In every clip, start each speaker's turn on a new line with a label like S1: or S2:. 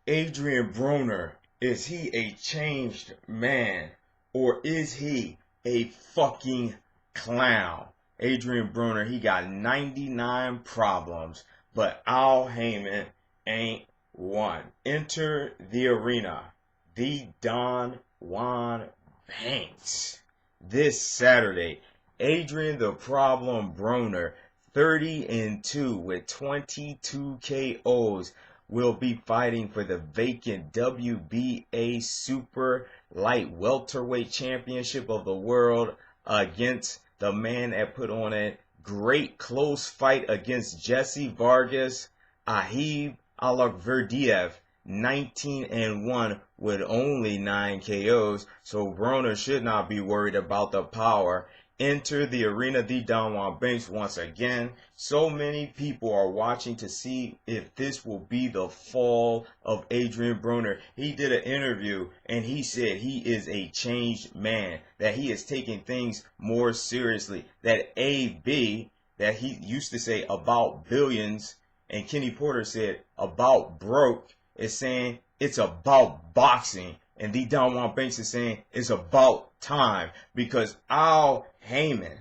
S1: Adrien Broner, is he a changed man or is he a fucking clown? Adrien Broner, he got 99 problems, but Al Heyman ain't one. Enter the arena, the Don Juan Banks. This Saturday, Adrien the Problem Broner, 30-2 with 22 KOs, will be fighting for the vacant WBA Super Light Welterweight Championship of the World against the man that put on a great close fight against Jesse Vargas, Khabib Alakhverdiev, 19-1 with only 9 KOs, so Broner should not be worried about the power. Enter the arena, the Don Juan Banks once again. So many people are watching to see if this will be the fall of Adrien Broner. He did an interview and he said he is a changed man, that he is taking things more seriously, that AB, that he used to say about billions, and Kenny Porter said about broke, is saying it's about boxing. And the Don Juan Banks is saying it's about time because Al Heyman,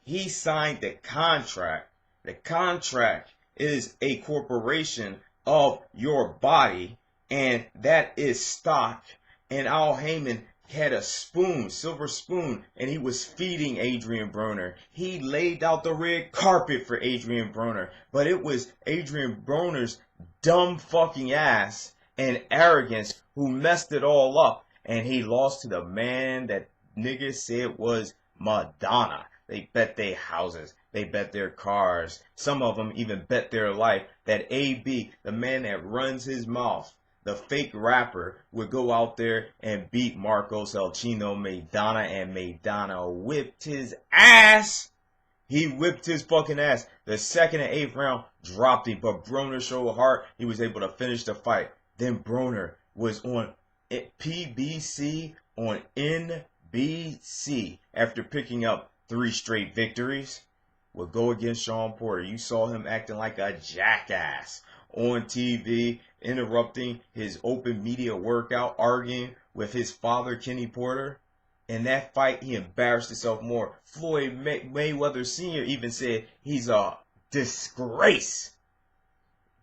S1: he signed the contract. The contract is a corporation of your body, and that is stock. And Al Heyman had a spoon, silver spoon, and he was feeding Adrien Broner. He laid out the red carpet for Adrien Broner, but it was Adrien Broner's dumb fucking ass and arrogance who messed it all up, and he lost to the man that niggas said was Madonna. They bet their houses, they bet their cars, some of them even bet their life that AB, the man that runs his mouth, the fake rapper, would go out there and beat Marcos El Chino Maidana, and Maidana whipped his ass. He whipped his fucking ass. The second and eighth round dropped him, but Broner showed heart. He was able to finish the fight. Then Broner was on PBC on NBC after picking up 3 straight victories. Would go against Sean Porter. You saw him acting like a jackass on TV, interrupting his open media workout, arguing with his father, Kenny Porter. In that fight, he embarrassed himself more. Floyd Mayweather Sr. even said he's a disgrace.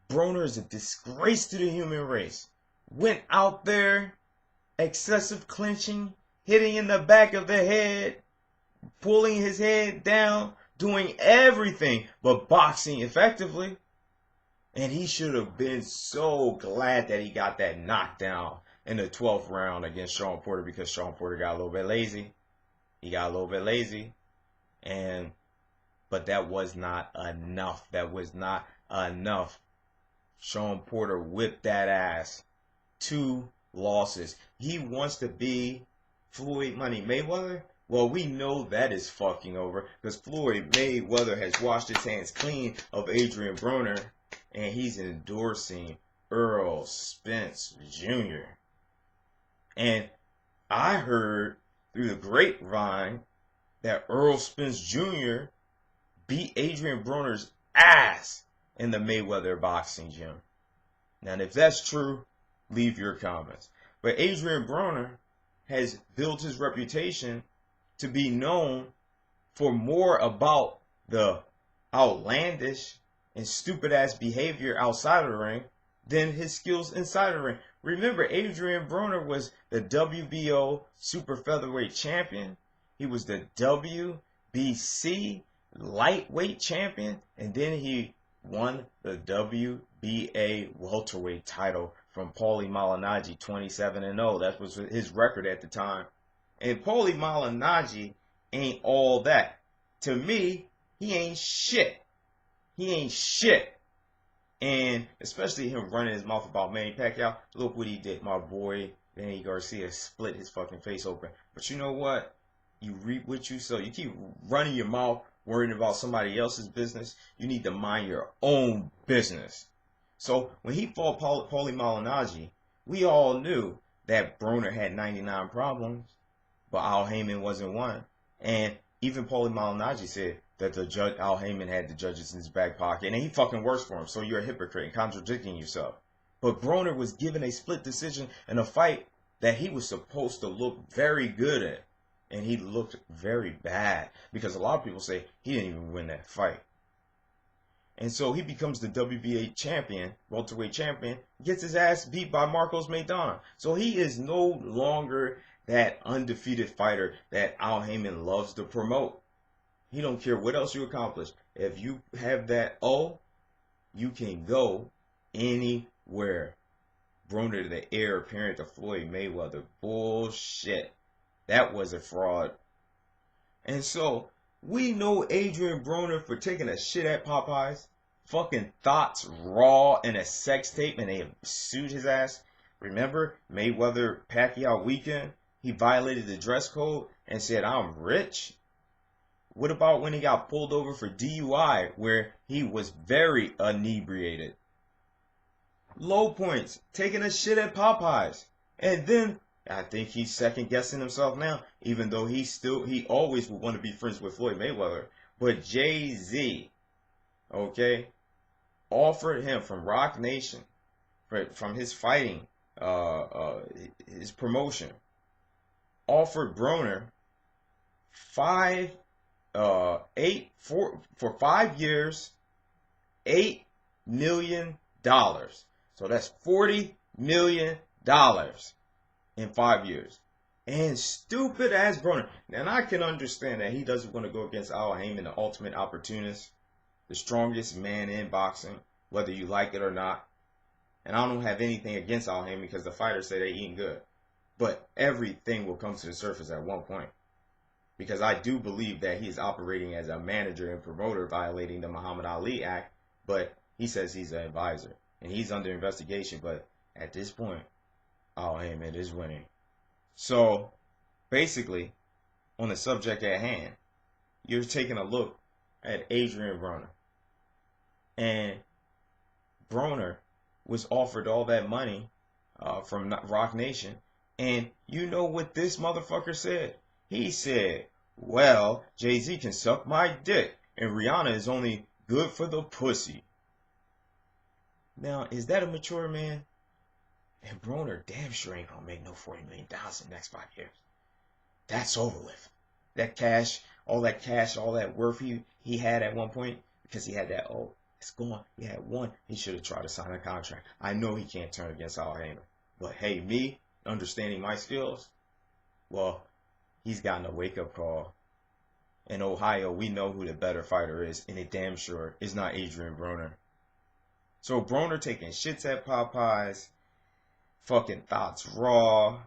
S1: Broner is a disgrace to the human race. Went out there, excessive clinching, hitting in the back of the head, pulling his head down, doing everything but boxing effectively. And he should have been so glad that he got that knockdown in the 12th round against Sean Porter, because Sean Porter got a little bit lazy. He got a little bit lazy. But that was not enough. That was not enough. Sean Porter whipped that ass. 2 losses. He wants to be Floyd Money Mayweather. Well, we know that is fucking over, because Floyd Mayweather has washed his hands clean of Adrien Broner, and he's endorsing Earl Spence Jr. And I heard through the grapevine that Earl Spence Jr. beat Adrien Broner's ass in the Mayweather boxing gym. Now, if that's true, leave your comments. But Adrien Broner has built his reputation to be known for more about the outlandish and stupid ass behavior outside of the ring than his skills inside the ring. Remember, Adrien Broner was the WBO Super Featherweight Champion. He was the WBC Lightweight Champion. And then he won the WBA Welterweight title from Paulie Malignaggi, 27-0. That was his record at the time. And Paulie Malignaggi ain't all that. To me, he ain't shit. He ain't shit. And especially him running his mouth about Manny Pacquiao. Look what he did. My boy Danny Garcia split his fucking face open. But you know what? You reap what you sow. You keep running your mouth, worrying about somebody else's business. You need to mind your own business. So when he fought Paulie Malignaggi, we all knew that Broner had 99 problems, but Al Heyman wasn't one. And even Paulie Malignaggi said that the judge, Al Heyman, had the judges in his back pocket, and he fucking works for him. So you're a hypocrite and contradicting yourself. But Broner was given a split decision in a fight that he was supposed to look very good at. And he looked very bad. Because a lot of people say he didn't even win that fight. And so he becomes the WBA champion, welterweight champion, gets his ass beat by Marcos Maidana. So he is no longer that undefeated fighter that Al Haymon loves to promote. He don't care what else you accomplish. If you have that O, you can go anywhere. Broner, the heir apparent to Floyd Mayweather. Bullshit. That was a fraud. And so, we know Adrien Broner for taking a shit at Popeyes, fucking thoughts raw in a sex tape, and they sued his ass. Remember Mayweather Pacquiao weekend? He violated the dress code and said, I'm rich. What about when he got pulled over for DUI, where he was very inebriated? Low points, taking a shit at Popeyes. And then, I think he's second guessing himself now, even though he always would want to be friends with Floyd Mayweather. But Jay-Z, okay, offered him from Rock Nation, from his fighting, his promotion, offered Broner for 5 years, $8 million. So that's $40 million in 5 years. And stupid ass Broner. And I can understand that he doesn't want to go against Al Haymon, the ultimate opportunist, the strongest man in boxing, whether you like it or not. And I don't have anything against Al Haymon because the fighters say they're eating good. But everything will come to the surface at one point. Because I do believe that he's operating as a manager and promoter, violating the Muhammad Ali Act. But he says he's an advisor. And he's under investigation. But at this point, Al Haymon is winning. So, basically, on the subject at hand, you're taking a look at Adrien Broner. And Broner was offered all that money from Rock Nation. And you know what this motherfucker said? He said, well, Jay-Z can suck my dick, and Rihanna is only good for the pussy. Now, is that a mature man? And Broner damn sure ain't gonna make no $40 million in the next 5 years. That's over with. That cash, all that worth he had at one point, because he had that, it's gone. He had one. He should have tried to sign a contract. I know he can't turn against Al Haymon. But hey, me, understanding my skills, well, he's gotten a wake-up call. In Ohio, we know who the better fighter is, and it damn sure is not Adrien Broner. So Broner taking shits at Popeyes, fucking thoughts raw,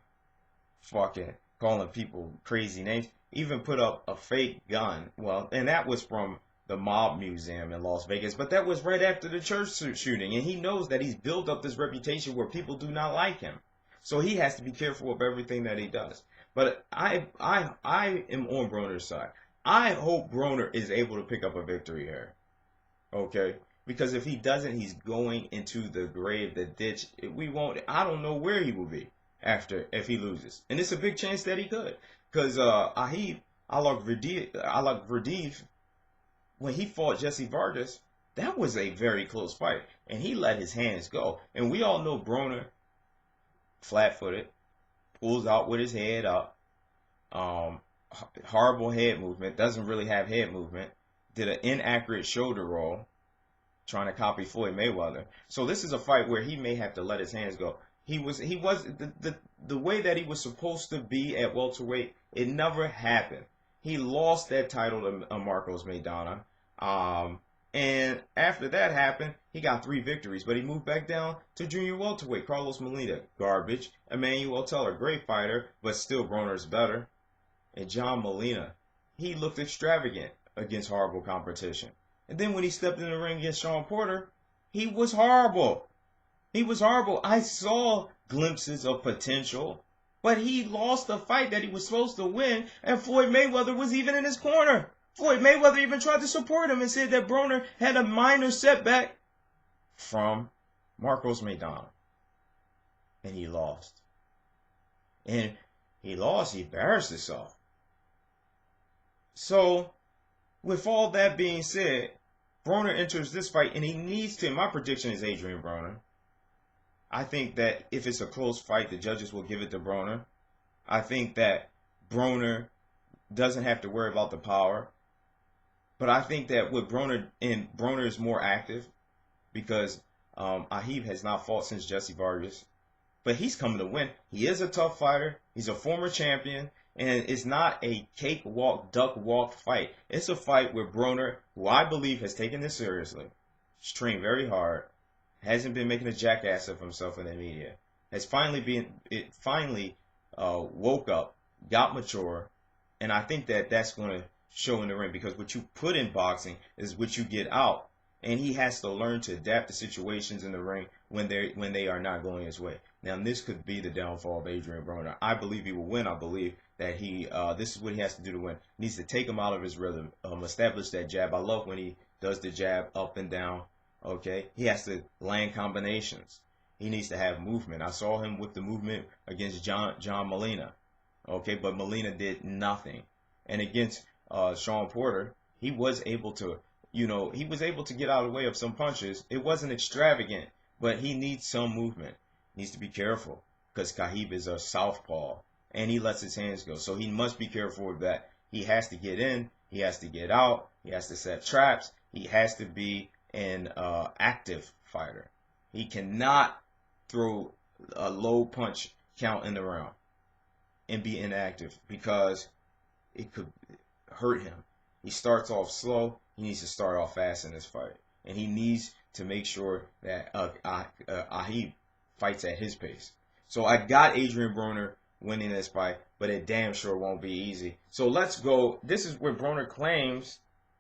S1: fucking calling people crazy names, even put up a fake gun. Well, and that was from the Mob Museum in Las Vegas, but that was right after the church shooting, and he knows that he's built up this reputation where people do not like him. So he has to be careful of everything that he does. But I am on Broner's side. I hope Broner is able to pick up a victory here. Okay? Because if he doesn't, he's going into the grave, the ditch. I don't know where he will be if he loses. And it's a big chance that he could. Because Khabib Alakhverdiev, when he fought Jesse Vargas, that was a very close fight. And he let his hands go. And we all know Broner, flat-footed, pulls out with his head up. Horrible head movement. Doesn't really have head movement. Did an inaccurate shoulder roll, trying to copy Floyd Mayweather. So this is a fight where he may have to let his hands go. He was the way that he was supposed to be at welterweight. It never happened. He lost that title to Marcos Maidana. And after that happened, he got 3 victories, but he moved back down to junior welterweight. Carlos Molina, garbage. Emmanuel Teller, great fighter, but still Broner's better. And John Molina, he looked extravagant against horrible competition. And then when he stepped in the ring against Sean Porter, he was horrible. He was horrible. I saw glimpses of potential, but he lost the fight that he was supposed to win, and Floyd Mayweather was even in his corner. Floyd Mayweather even tried to support him and said that Broner had a minor setback from Marcos Maidana. And he lost. And he lost. He embarrassed himself. So, with all that being said, Broner enters this fight, and he needs to, my prediction is Adrien Broner. I think that if it's a close fight, the judges will give it to Broner. I think that Broner doesn't have to worry about the power. But I think that with Broner, and Broner is more active because Khabib has not fought since Jesse Vargas. But he's coming to win. He is a tough fighter. He's a former champion. And it's not a cakewalk, duck walk fight. It's a fight where Broner, who I believe has taken this seriously, has trained very hard, hasn't been making a jackass of himself in the media, has finally woke up, got mature, and I think that that's going to show in the ring, because what you put in boxing is what you get out, and he has to learn to adapt to situations in the ring when they are not going his way. Now, this could be the downfall of Adrien Broner. I believe he will win. I believe that this is what he has to do to win. He needs to take him out of his rhythm, establish that jab. I love when he does the jab up and down. Okay, he has to land combinations. He needs to have movement. I saw him with the movement against John Molina. Okay, but Molina did nothing. And against Sean Porter, he was able to, get out of the way of some punches. It wasn't extravagant, but he needs some movement. He needs to be careful because Khabib is a southpaw and he lets his hands go. So he must be careful of that. He has to get in. He has to get out. He has to set traps. He has to be an active fighter. He cannot throw a low punch count in the round and be inactive because it could hurt him. He starts off slow. He needs to start off fast in this fight. And he needs to make sure that Khabib fights at his pace. So I got Adrien Broner winning this fight, but it damn sure won't be easy. So let's go. This is where Broner claims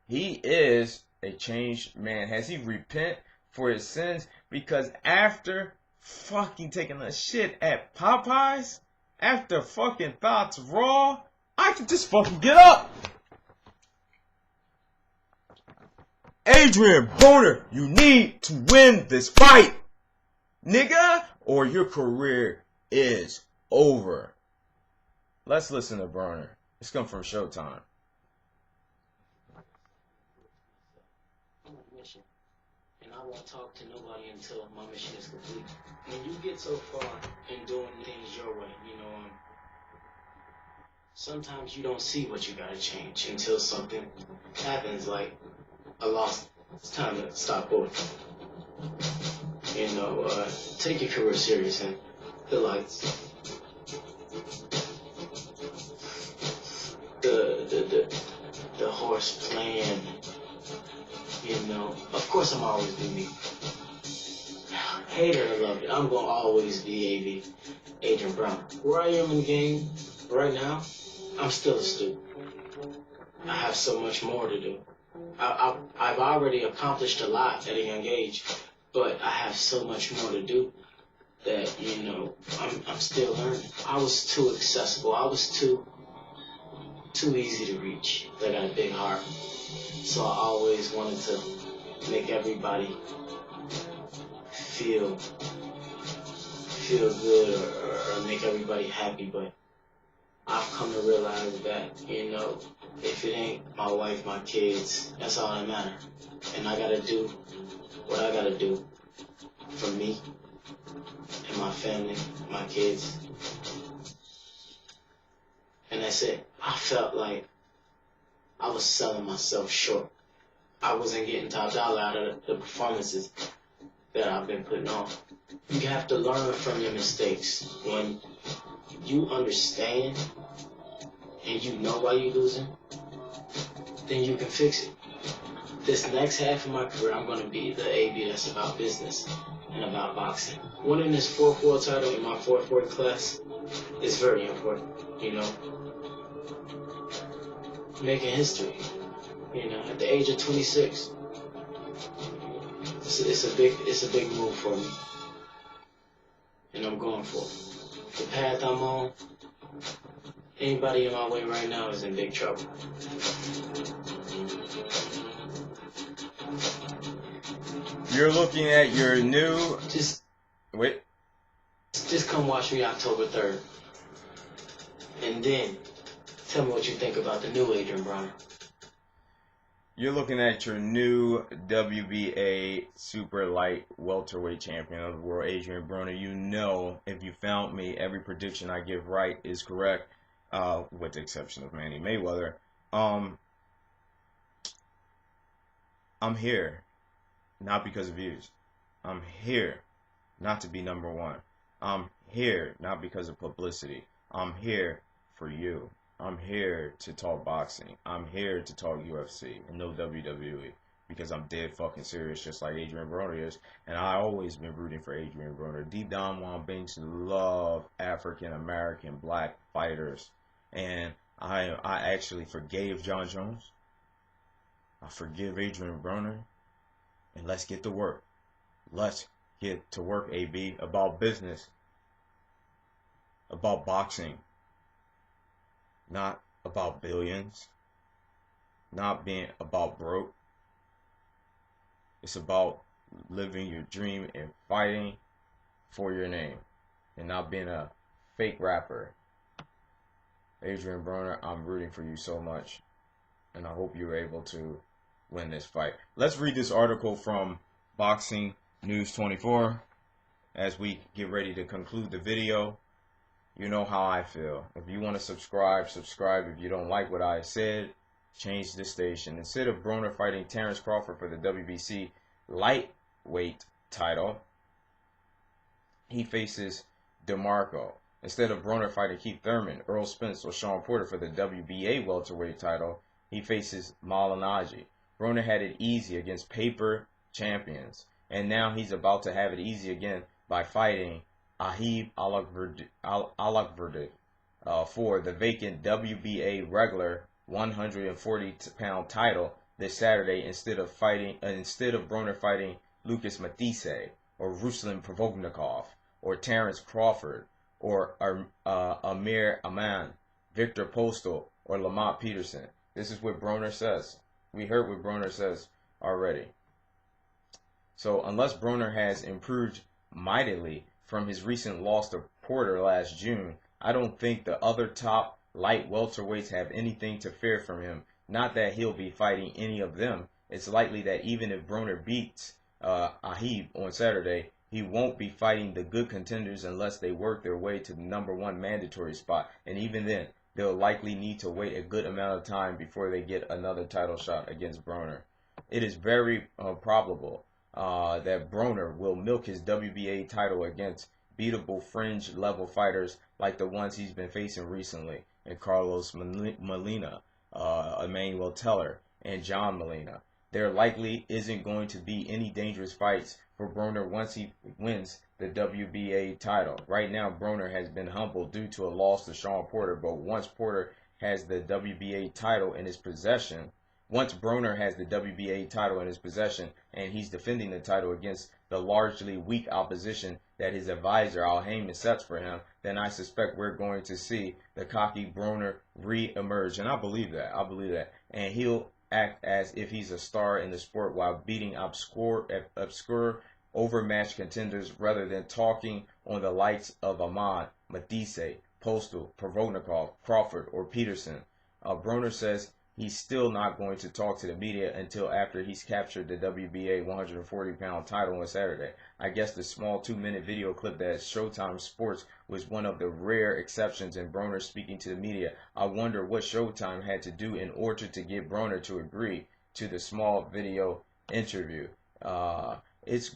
S1: he is a changed man. Has he repent for his sins? Because after fucking taking a shit at Popeyes, after fucking Thoughts Raw, I can just fucking get up. Adrien Broner, you need to win this fight, nigga, or your career is over. Let's listen to Broner. It's come from Showtime.
S2: I'm on a mission, and I won't talk to nobody until my mission is complete. When you get so far in doing things your way, sometimes you don't see what you gotta change until something happens, like a loss. It's time to stop going. Take your career serious and the lights. The horse playing, of course I'm always be me. Hater or love it, I'm gonna always be Adrien Broner. Where I am in the game right now, I'm still a student. I have so much more to do. I've already accomplished a lot at a young age, but I have so much more to do that, I'm still learning. I was too accessible. I was too easy to reach. I got a big heart. So I always wanted to make everybody feel good or make everybody happy, but I've come to realize that, if it ain't my wife, my kids, that's all that matters. And I gotta do what I gotta do for me and my family, my kids. And that's it. I felt like I was selling myself short. I wasn't getting top dollar out of the performances that I've been putting on. You have to learn from your mistakes. When you understand and you know why you're losing, then you can fix it. This next half of my career, I'm going to be the AB that's about business and about boxing. Winning this 4th world title in my 4th weight class is very important, Making history, at the age of 26. It's a big move for me. And I'm going for it. The path I'm on, anybody in my way right now is in big trouble.
S1: You're looking at your new...
S2: Just come watch me October 3rd. And then tell me what you think about the new Adrien Broner.
S1: You're looking at your new WBA super light welterweight champion of the world, Adrien Broner. You know, if you found me, every prediction I give right is correct, with the exception of Manny Mayweather. I'm here, not because of views. I'm here not to be number one. I'm here not because of publicity. I'm here for you. I'm here to talk boxing. I'm here to talk UFC and no WWE because I'm dead fucking serious, just like Adrien Broner is. And I always been rooting for Adrien Broner. Deep down, Juan Banks love African American black fighters, and I actually forgave John Jones. I forgive Adrien Broner, and let's get to work. Let's get to work, AB, about business, about boxing. Not about billions, not being about broke. It's about living your dream and fighting for your name and not being a fake rapper. Adrien Broner, I'm rooting for you so much, and I hope you're able to win this fight. Let's read this article from Boxing News 24 as we get ready to conclude the video. You know how I feel. If you want to subscribe, subscribe. If you don't like what I said, change the station. Instead of Broner fighting Terrence Crawford for the WBC lightweight title, he faces DeMarco. Instead of Broner fighting Keith Thurman, Earl Spence, or Sean Porter for the WBA welterweight title, he faces Malignaggi. Broner had it easy against paper champions, and now he's about to have it easy again by fighting Khabib Alakhverdiev for the vacant WBA regular 140-pound title this Saturday instead of Broner fighting Lucas Matisse or Ruslan Provodnikov or Terrence Crawford or Amir Aman, Victor Postal, or Lamont Peterson. This is what Broner says. We heard what Broner says already. So unless Broner has improved mightily from his recent loss to Porter last June, I don't think the other top light welterweights have anything to fear from him. Not that he'll be fighting any of them. It's likely that even if Broner beats Khabib on Saturday, he won't be fighting the good contenders unless they work their way to the #1 mandatory spot. And even then, they'll likely need to wait a good amount of time before they get another title shot against Broner. It is very probable that Broner will milk his WBA title against beatable fringe level fighters like the ones he's been facing recently, and Carlos Molina, Emmanuel Teller, and John Molina. There likely isn't going to be any dangerous fights for Broner once he wins the WBA title. Right now, Broner has been humbled due to a loss to Sean Porter, but once Porter has the WBA title in his possession, once Broner has the WBA title in his possession and he's defending the title against the largely weak opposition that his advisor Al Haymon sets for him, then I suspect we're going to see the cocky Broner re-emerge. And I believe that. And he'll act as if he's a star in the sport while beating obscure, overmatched contenders rather than talking on the likes of Ahmad, Matisse, Postal, Provodnikov, Crawford, or Peterson. Broner says he's still not going to talk to the media until after he's captured the WBA 140-pound title on Saturday. I guess the small 2-minute video clip that Showtime Sports was one of the rare exceptions in Broner speaking to the media. I wonder what Showtime had to do in order to get Broner to agree to the small video interview. It's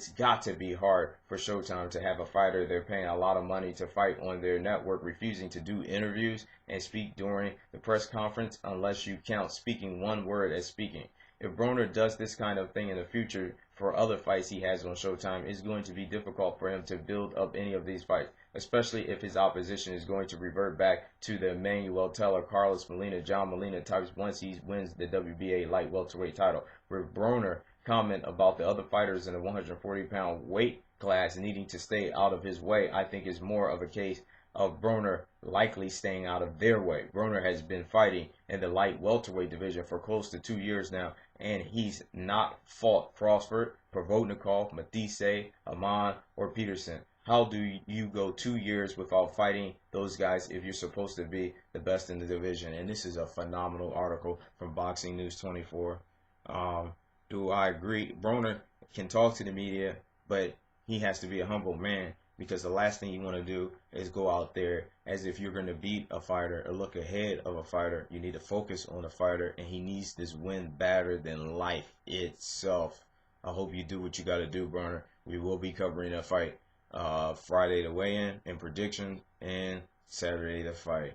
S1: got to be hard for Showtime to have a fighter they're paying a lot of money to fight on their network refusing to do interviews and speak during the press conference unless you count speaking one word as speaking. If Broner does this kind of thing in the future for other fights he has on Showtime, it's going to be difficult for him to build up any of these fights, especially if his opposition is going to revert back to the Emmanuel Teller, Carlos Molina, John Molina types once he wins the WBA light welterweight title. Where Broner comment about the other fighters in the 140-pound weight class needing to stay out of his way, I think is more of a case of Broner likely staying out of their way. Broner has been fighting in the light welterweight division for close to 2 years now, and he's not fought Crawford, Provodnikov, Matisse, Aman, or Peterson. How do you go 2 years without fighting those guys if you're supposed to be the best in the division? And this is a phenomenal article from Boxing News 24. Do I agree? Broner can talk to the media, but he has to be a humble man, because the last thing you want to do is go out there as if you're going to beat a fighter or look ahead of a fighter. You need to focus on the fighter, and he needs this win better than life itself. I hope you do what you got to do, Broner. We will be covering that fight. Friday the weigh-in and prediction, and Saturday the fight.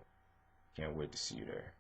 S1: Can't wait to see you there.